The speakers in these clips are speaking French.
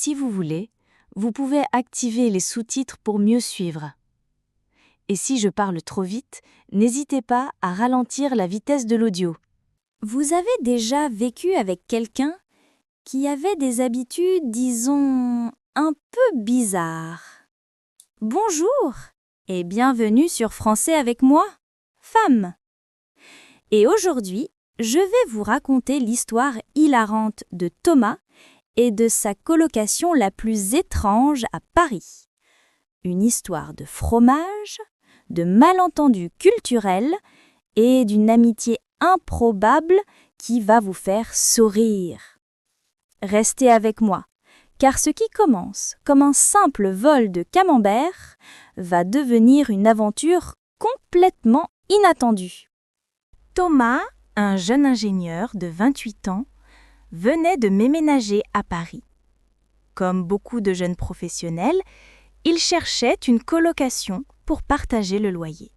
si vous voulez, vous pouvez activer les sous-titres pour mieux suivre. Et si je parle trop vite, n'hésitez pas à ralentir la vitesse de l'audio. Vous avez déjà vécu avec quelqu'un qui avait des habitudes, disons, un peu bizarres. Bonjour et bienvenue sur Français avec moi, Femme. Et aujourd'hui, je vais vous raconter l'histoire hilarante de Thomas et de sa colocation la plus étrange à Paris. Une histoire de fromage, de malentendus culturels et d'une amitié improbable qui va vous faire sourire. Restez avec moi, car ce qui commence comme un simple vol de camembert va devenir une aventure complètement inattendue. Thomas, un jeune ingénieur de 28 ans, venait de m'emménager à Paris. Comme beaucoup de jeunes professionnels, il cherchait une colocation pour partager le loyer.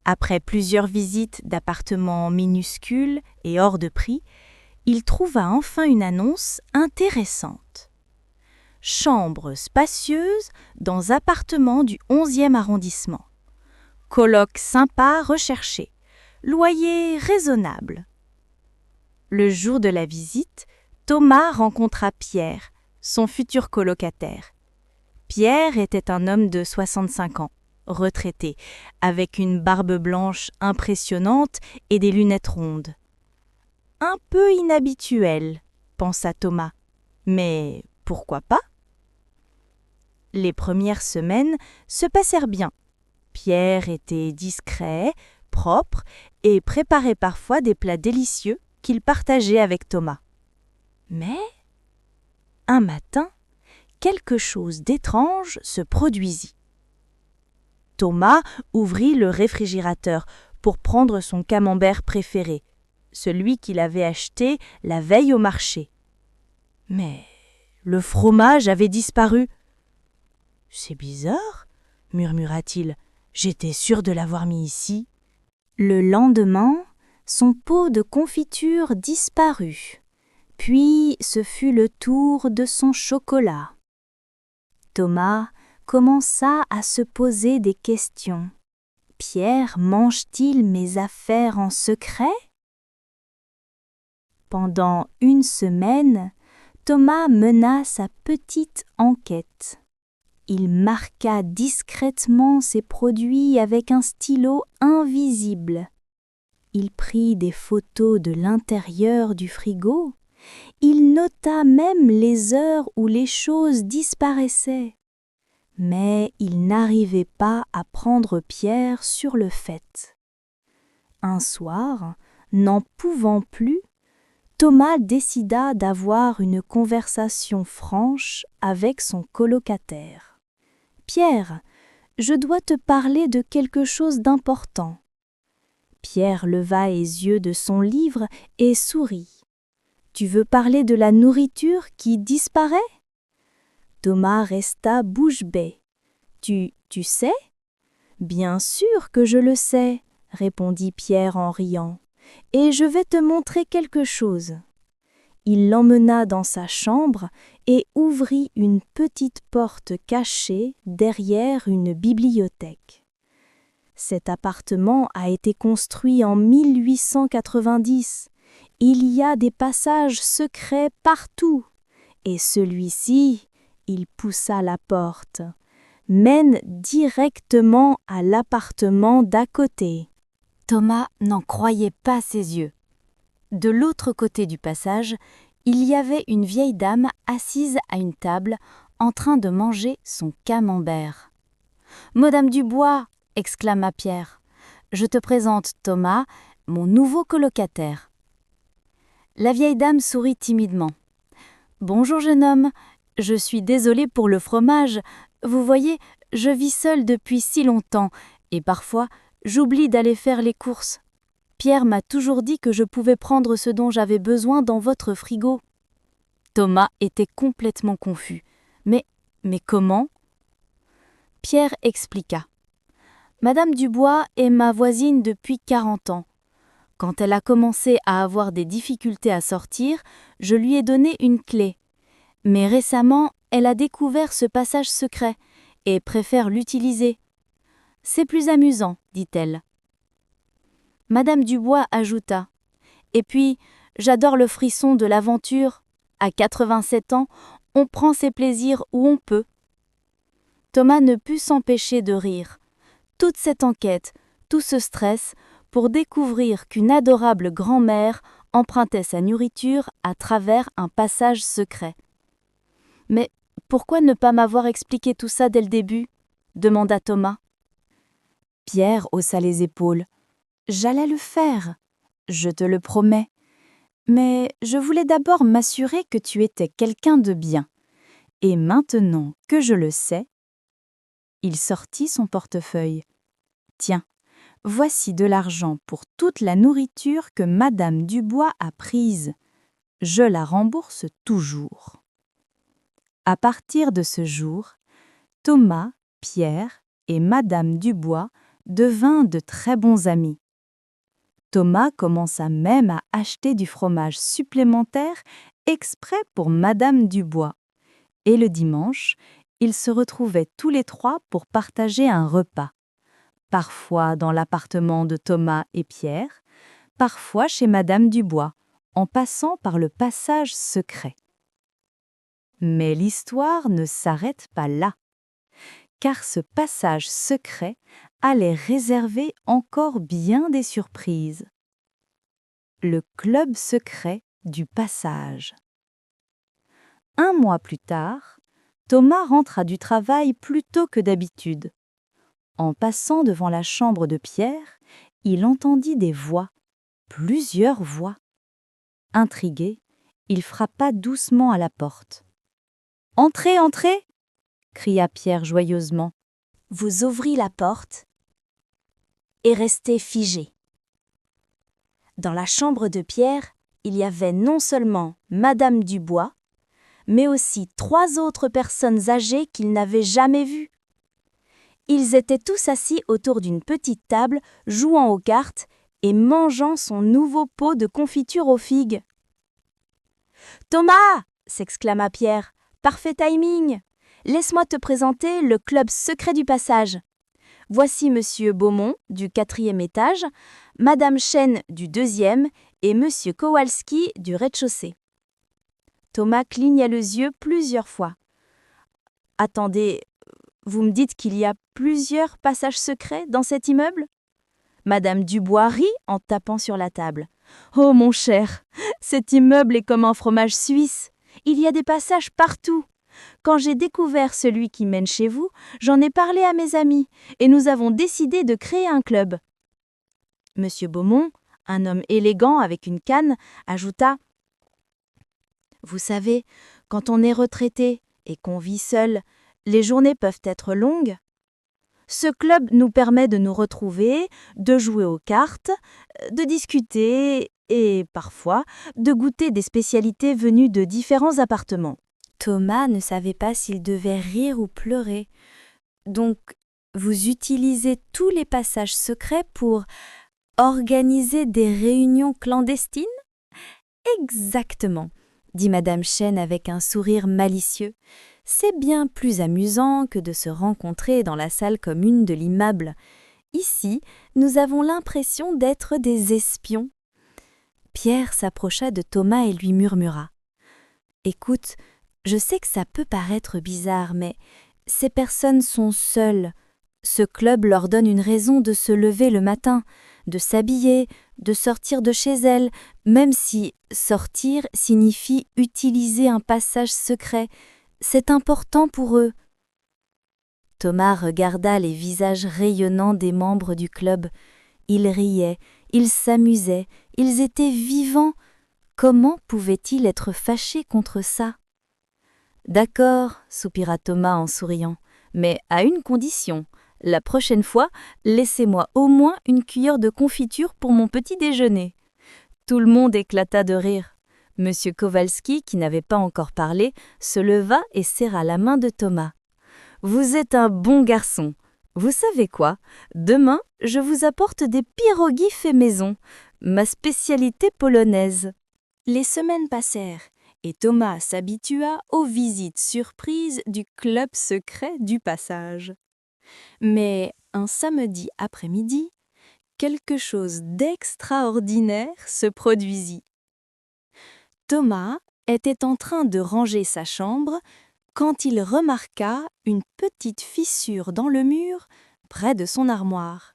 Après plusieurs visites d'appartements minuscules et hors de prix, il trouva enfin une annonce intéressante. Chambre spacieuse dans appartement du 11e arrondissement. Coloc sympa recherché. Loyer raisonnable. Le jour de la visite, Thomas rencontra Pierre, son futur colocataire. Pierre était un homme de 65 ans, retraité, avec une barbe blanche impressionnante et des lunettes rondes. Un peu inhabituel, pensa Thomas, mais pourquoi pas? Les premières semaines se passèrent bien. Pierre était discret, propre et préparait parfois des plats délicieux qu'il partageait avec Thomas. Mais, un matin, quelque chose d'étrange se produisit. Thomas ouvrit le réfrigérateur pour prendre son camembert préféré, celui qu'il avait acheté la veille au marché. Mais le fromage avait disparu. « C'est bizarre, » murmura-t-il. « J'étais sûr de l'avoir mis ici. » Le lendemain, son pot de confiture disparut. Puis ce fut le tour de son chocolat. Thomas commença à se poser des questions. Pierre mange-t-il mes affaires en secret? Pendant une semaine, Thomas mena sa petite enquête. Il marqua discrètement ses produits avec un stylo invisible. Il prit des photos de l'intérieur du frigo. Il nota même les heures où les choses disparaissaient. Mais il n'arrivait pas à prendre Pierre sur le fait. Un soir, n'en pouvant plus, Thomas décida d'avoir une conversation franche avec son colocataire. « Pierre, je dois te parler de quelque chose d'important. » Pierre leva les yeux de son livre et sourit. « Tu veux parler de la nourriture qui disparaît ?» Thomas resta bouche bée. « Tu sais ?»« Bien sûr que je le sais, » répondit Pierre en riant. « Et je vais te montrer quelque chose. » Il l'emmena dans sa chambre et ouvrit une petite porte cachée derrière une bibliothèque. Cet appartement a été construit en 1890. Il y a des passages secrets partout. Et celui-ci, il poussa la porte, mène directement à l'appartement d'à côté. Thomas n'en croyait pas ses yeux. De l'autre côté du passage, il y avait une vieille dame assise à une table en train de manger son camembert. « Madame Dubois !» exclama Pierre. « Je te présente Thomas, mon nouveau colocataire. » La vieille dame sourit timidement. « Bonjour jeune homme, je suis désolée pour le fromage. Vous voyez, je vis seule depuis si longtemps et parfois j'oublie d'aller faire les courses. Pierre m'a toujours dit que je pouvais prendre ce dont j'avais besoin dans votre frigo. » Thomas était complètement confus. Mais comment ? Pierre expliqua. « Madame Dubois est ma voisine depuis 40 ans. Quand elle a commencé à avoir des difficultés à sortir, je lui ai donné une clé. Mais récemment, elle a découvert ce passage secret et préfère l'utiliser. C'est plus amusant, dit-elle. Madame Dubois ajouta. Et puis, j'adore le frisson de l'aventure. À 87 ans, on prend ses plaisirs où on peut. Thomas ne put s'empêcher de rire. Toute cette enquête, tout ce stress, pour découvrir qu'une adorable grand-mère empruntait sa nourriture à travers un passage secret. Mais pourquoi ne pas m'avoir expliqué tout ça dès le début ? Demanda Thomas. Pierre haussa les épaules. J'allais le faire, je te le promets. Mais je voulais d'abord m'assurer que tu étais quelqu'un de bien. Et maintenant que je le sais, il sortit son portefeuille. Tiens, voici de l'argent pour toute la nourriture que Madame Dubois a prise. Je la rembourse toujours. À partir de ce jour, Thomas, Pierre et Madame Dubois devinrent de très bons amis. Thomas commença même à acheter du fromage supplémentaire exprès pour Madame Dubois. Et le dimanche, ils se retrouvaient tous les trois pour partager un repas. Parfois dans l'appartement de Thomas et Pierre, parfois chez Madame Dubois, en passant par le passage secret. Mais l'histoire ne s'arrête pas là, car ce passage secret allait réserver encore bien des surprises. Le club secret du passage. Un mois plus tard, Thomas rentra du travail plus tôt que d'habitude. En passant devant la chambre de Pierre, il entendit des voix, plusieurs voix. Intrigué, il frappa doucement à la porte. « Entrez, entrez !» cria Pierre joyeusement. Vous ouvrît la porte et restez figé. Dans la chambre de Pierre, il y avait non seulement Madame Dubois, mais aussi 3 autres personnes âgées qu'il n'avait jamais vues. Ils étaient tous assis autour d'une petite table, jouant aux cartes et mangeant son nouveau pot de confiture aux figues. « Thomas !» s'exclama Pierre. « Parfait timing ! Laisse-moi te présenter le club secret du passage. Voici Monsieur Beaumont du 4e étage, Madame Chen du 2e et Monsieur Kowalski du rez-de-chaussée. » Thomas cligna les yeux plusieurs fois. « Attendez, vous me dites qu'il y a plusieurs passages secrets dans cet immeuble ?» Madame Dubois rit en tapant sur la table. « Oh mon cher, cet immeuble est comme un fromage suisse. Il y a des passages partout. Quand j'ai découvert celui qui mène chez vous, j'en ai parlé à mes amis et nous avons décidé de créer un club. » Monsieur Beaumont, un homme élégant avec une canne, ajouta « Vous savez, quand on est retraité et qu'on vit seul, les journées peuvent être longues. Ce club nous permet de nous retrouver, de jouer aux cartes, de discuter et, parfois, de goûter des spécialités venues de différents appartements. » Thomas ne savait pas s'il devait rire ou pleurer. « Donc, vous utilisez tous les passages secrets pour organiser des réunions clandestines ?»« Exactement, » dit Madame Chen avec un sourire malicieux. « C'est bien plus amusant que de se rencontrer dans la salle commune de l'immeuble. Ici, nous avons l'impression d'être des espions. » Pierre s'approcha de Thomas et lui murmura. « Écoute, je sais que ça peut paraître bizarre, mais ces personnes sont seules. Ce club leur donne une raison de se lever le matin, de s'habiller, de sortir de chez elles, même si sortir signifie utiliser un passage secret. C'est important pour eux. » Thomas regarda les visages rayonnants des membres du club. Ils riaient, ils s'amusaient, ils étaient vivants. Comment pouvaient-ils être fâchés contre ça ? « D'accord, soupira Thomas en souriant, mais à une condition. La prochaine fois, laissez-moi au moins une cuillère de confiture pour mon petit déjeuner. » Tout le monde éclata de rire. Monsieur Kowalski, qui n'avait pas encore parlé, se leva et serra la main de Thomas. « Vous êtes un bon garçon. Vous savez quoi ? Demain, je vous apporte des pierogies faits maison, ma spécialité polonaise. » Les semaines passèrent, et Thomas s'habitua aux visites surprises du club secret du passage. Mais un samedi après-midi, quelque chose d'extraordinaire se produisit. Thomas était en train de ranger sa chambre quand il remarqua une petite fissure dans le mur près de son armoire.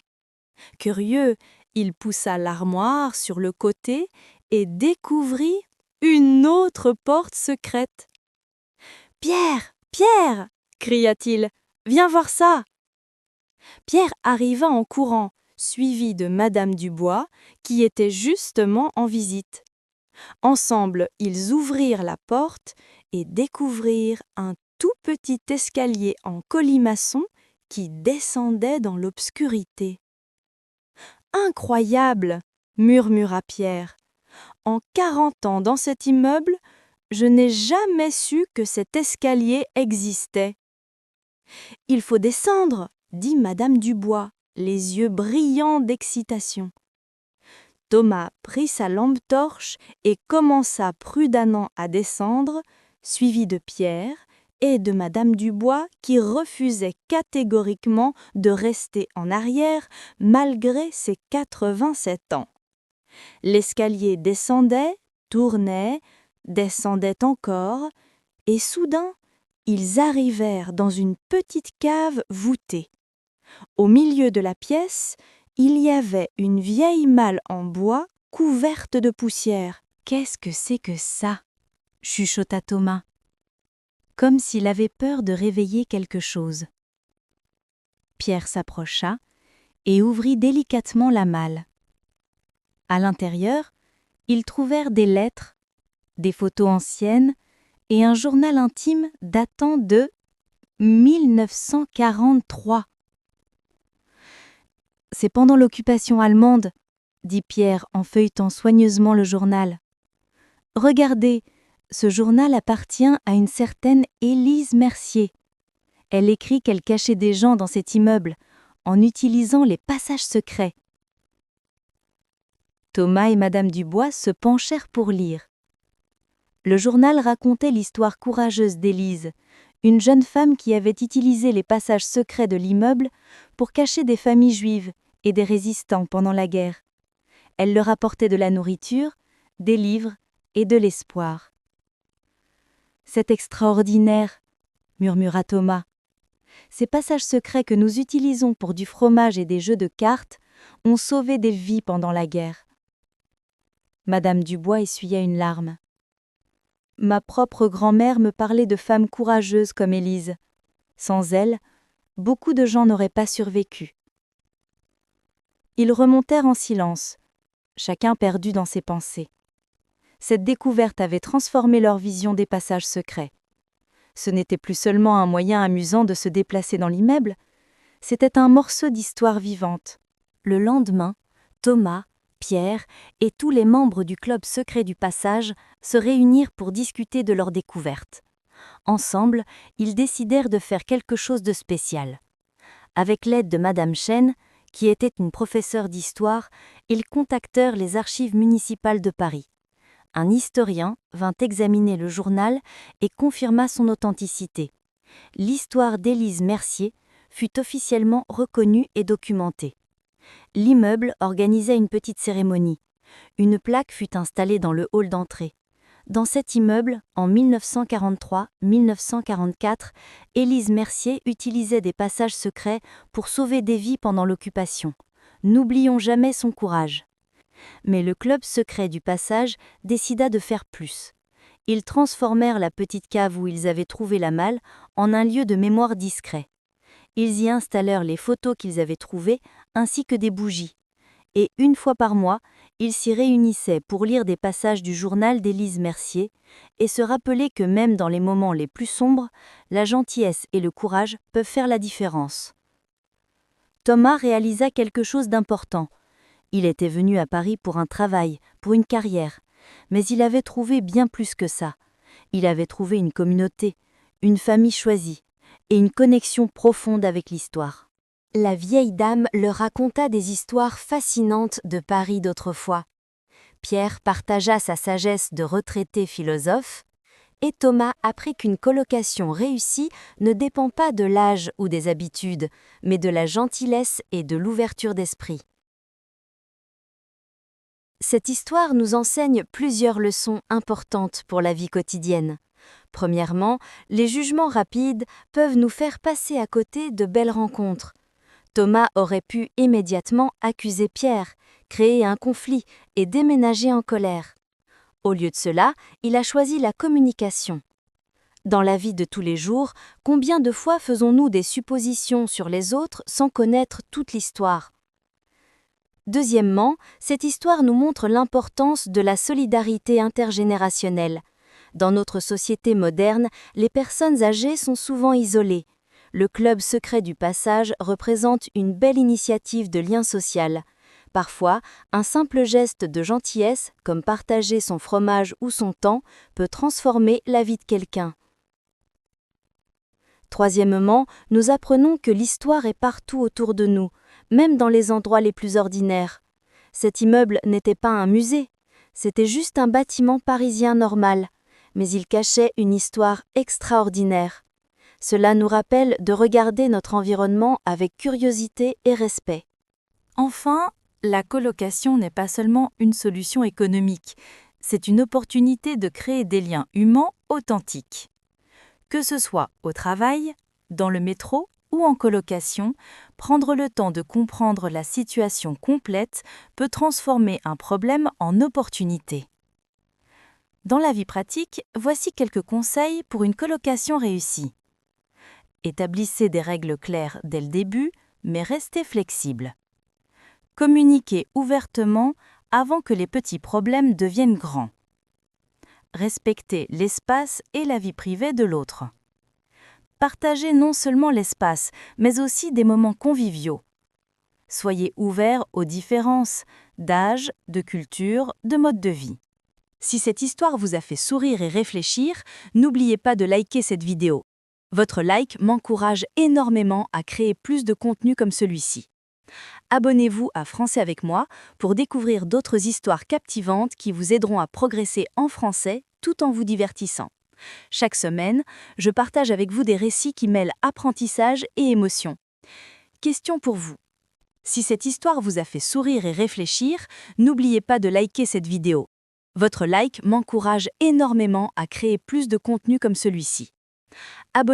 Curieux, il poussa l'armoire sur le côté et découvrit une autre porte secrète. « Pierre, Pierre !» cria-t-il. « Viens voir ça !» Pierre arriva en courant, suivi de Madame Dubois, qui était justement en visite. Ensemble, ils ouvrirent la porte et découvrirent un tout petit escalier en colimaçon qui descendait dans l'obscurité. « Incroyable !» murmura Pierre. « En 40 ans dans cet immeuble, je n'ai jamais su que cet escalier existait. »« Il faut descendre !» dit Madame Dubois, les yeux brillants d'excitation. Thomas prit sa lampe torche et commença prudemment à descendre, suivi de Pierre et de Madame Dubois qui refusait catégoriquement de rester en arrière malgré ses 87 ans. L'escalier descendait, tournait, descendait encore, et soudain, ils arrivèrent dans une petite cave voûtée. Au milieu de la pièce, il y avait une vieille malle en bois couverte de poussière. « Qu'est-ce que c'est que ça ?» chuchota Thomas, comme s'il avait peur de réveiller quelque chose. Pierre s'approcha et ouvrit délicatement la malle. À l'intérieur, ils trouvèrent des lettres, des photos anciennes et un journal intime datant de 1943. « C'est pendant l'occupation allemande, » dit Pierre en feuilletant soigneusement le journal. « Regardez, ce journal appartient à une certaine Élise Mercier. Elle écrit qu'elle cachait des gens dans cet immeuble en utilisant les passages secrets. » Thomas et Madame Dubois se penchèrent pour lire. Le journal racontait l'histoire courageuse d'Élise, une jeune femme qui avait utilisé les passages secrets de l'immeuble pour cacher des familles juives et des résistants pendant la guerre. Elle leur apportait de la nourriture, des livres et de l'espoir. « C'est extraordinaire !» murmura Thomas. « Ces passages secrets que nous utilisons pour du fromage et des jeux de cartes ont sauvé des vies pendant la guerre. » Madame Dubois essuya une larme. « Ma propre grand-mère me parlait de femmes courageuses comme Élise. Sans elle, beaucoup de gens n'auraient pas survécu. » Ils remontèrent en silence, chacun perdu dans ses pensées. Cette découverte avait transformé leur vision des passages secrets. Ce n'était plus seulement un moyen amusant de se déplacer dans l'immeuble, c'était un morceau d'histoire vivante. Le lendemain, Thomas, Pierre et tous les membres du club secret du passage se réunirent pour discuter de leur découverte. Ensemble, ils décidèrent de faire quelque chose de spécial. Avec l'aide de Madame Chen, qui était une professeure d'histoire, ils contactèrent les archives municipales de Paris. Un historien vint examiner le journal et confirma son authenticité. L'histoire d'Élise Mercier fut officiellement reconnue et documentée. L'immeuble organisait une petite cérémonie. Une plaque fut installée dans le hall d'entrée. Dans cet immeuble, en 1943-1944, Élise Mercier utilisait des passages secrets pour sauver des vies pendant l'occupation. N'oublions jamais son courage. Mais le club secret du passage décida de faire plus. Ils transformèrent la petite cave où ils avaient trouvé la malle en un lieu de mémoire discret. Ils y installèrent les photos qu'ils avaient trouvées ainsi que des bougies. Et une fois par mois, ils s'y réunissaient pour lire des passages du journal d'Élise Mercier et se rappeler que même dans les moments les plus sombres, la gentillesse et le courage peuvent faire la différence. Thomas réalisa quelque chose d'important. Il était venu à Paris pour un travail, pour une carrière, mais il avait trouvé bien plus que ça. Il avait trouvé une communauté, une famille choisie et une connexion profonde avec l'histoire. La vieille dame leur raconta des histoires fascinantes de Paris d'autrefois. Pierre partagea sa sagesse de retraité philosophe Et Thomas apprit qu'une colocation réussie ne dépend pas de l'âge ou des habitudes, mais de la gentillesse et de l'ouverture d'esprit. Cette histoire nous enseigne plusieurs leçons importantes pour la vie quotidienne. Premièrement, les jugements rapides peuvent nous faire passer à côté de belles rencontres. Thomas aurait pu immédiatement accuser Pierre, créer un conflit et déménager en colère. Au lieu de cela, il a choisi la communication. Dans la vie de tous les jours, combien de fois faisons-nous des suppositions sur les autres sans connaître toute l'histoire ? Deuxièmement, cette histoire nous montre l'importance de la solidarité intergénérationnelle. Dans notre société moderne, les personnes âgées sont souvent isolées. Le club secret du passage représente une belle initiative de lien social. Parfois, un simple geste de gentillesse, comme partager son fromage ou son temps, peut transformer la vie de quelqu'un. Troisièmement, nous apprenons que l'histoire est partout autour de nous, même dans les endroits les plus ordinaires. Cet immeuble n'était pas un musée, c'était juste un bâtiment parisien normal, mais il cachait une histoire extraordinaire. Cela nous rappelle de regarder notre environnement avec curiosité et respect. Enfin, la colocation n'est pas seulement une solution économique, c'est une opportunité de créer des liens humains authentiques. Que ce soit au travail, dans le métro ou en colocation, prendre le temps de comprendre la situation complète peut transformer un problème en opportunité. Dans la vie pratique, voici quelques conseils pour une colocation réussie. Établissez des règles claires dès le début, mais restez flexible. Communiquez ouvertement avant que les petits problèmes deviennent grands. Respectez l'espace et la vie privée de l'autre. Partagez non seulement l'espace, mais aussi des moments conviviaux. Soyez ouverts aux différences d'âge, de culture, de mode de vie. Si cette histoire vous a fait sourire et réfléchir, n'oubliez pas de liker cette vidéo. Votre like m'encourage énormément à créer plus de contenu comme celui-ci. Abonnez-vous à Français avec moi pour découvrir d'autres histoires captivantes qui vous aideront à progresser en français tout en vous divertissant. Chaque semaine, je partage avec vous des récits qui mêlent apprentissage et émotion. Question pour vous. Si cette histoire vous a fait sourire et réfléchir, n'oubliez pas de liker cette vidéo. Votre like m'encourage énormément à créer plus de contenu comme celui-ci. Abonnez-vous